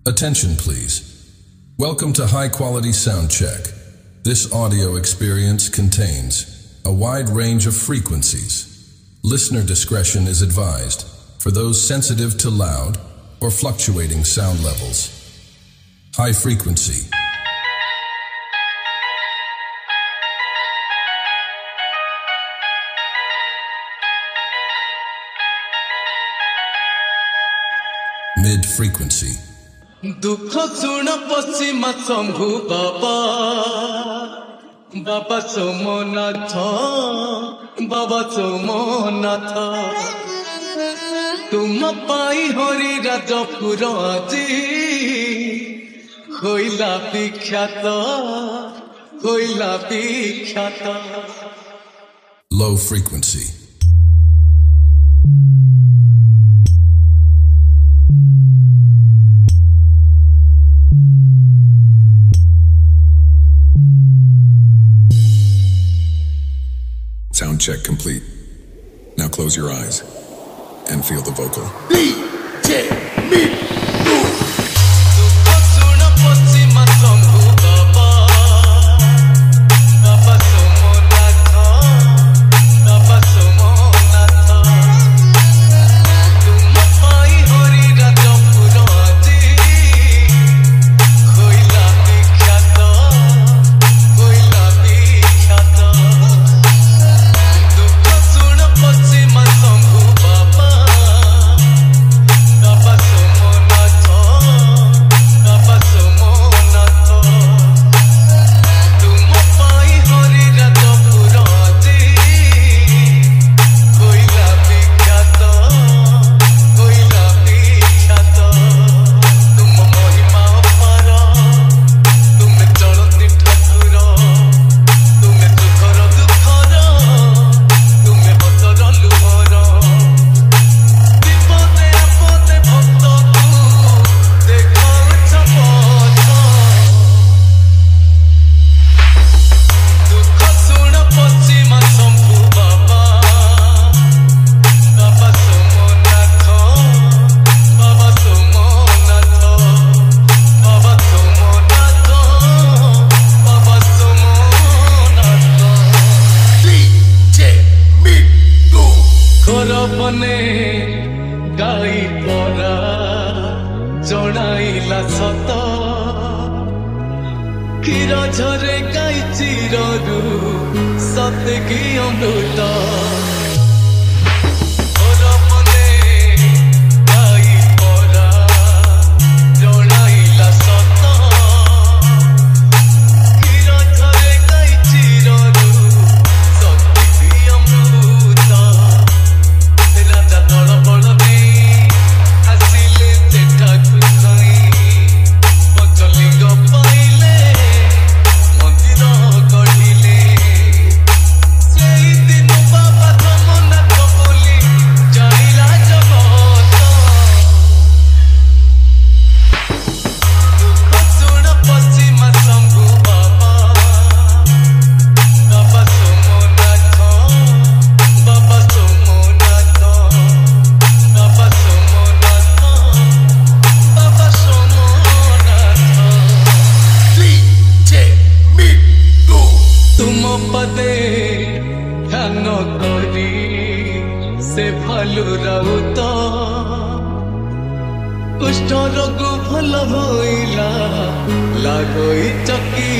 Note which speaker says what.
Speaker 1: Attention please. Welcome to High Quality Sound Check. This audio experience contains a wide range of frequencies. Listener discretion is advised for those sensitive to loud or fluctuating sound levels. High frequency. Mid frequency.
Speaker 2: दुख सुन पश्चिम शंभु बाबा बाबा सोमनाथ बाबा सोमनाथ तुम पाई हरि राजपुर আজি হইলা বিখ্যাত
Speaker 1: Low frequency.
Speaker 3: Sound check complete. Now close your eyes and feel the vocal.
Speaker 2: DJ Mid. गाई परा जनाइला सत क्षीर झरे गाई चिररु सते कि अमृत से भालू राउत कुष्ठ रोग भल होइला लागोई चकी